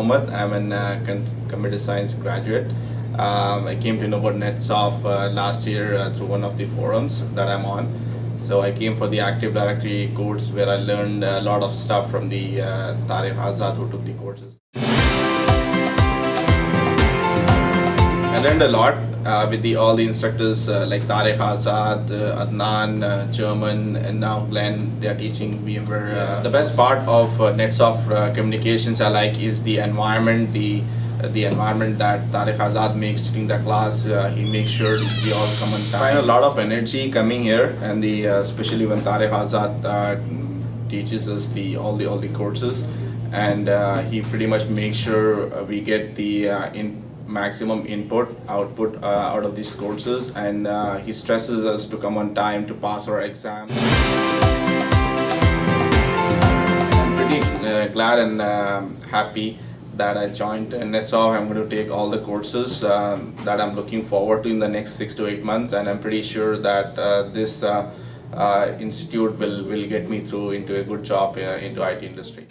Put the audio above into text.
Mohammed. I'm an computer science graduate. I came to know about NetSoft last year through one of the forums that I'm on. So I came for the Active Directory course where I learned a lot of stuff from the Tariq Azad who took the courses. I learned a lot with all the instructors like Tariq Azad, Adnan, German, and now Glenn. They are teaching VMware. The best part of NetSoft communications I like is the environment, the environment that Tariq Azad makes during the class. He makes sure we all come on time. I find a lot of energy coming here, and especially when Tariq Azad teaches us all the courses, and he pretty much makes sure we get the maximum output out of these courses, and he stresses us to come on time to pass our exam. I'm pretty glad and happy that I joined NetSoft. I'm going to take all the courses that I'm looking forward to in the next 6 to 8 months, and I'm pretty sure that this institute will get me through into a good job into IT industry.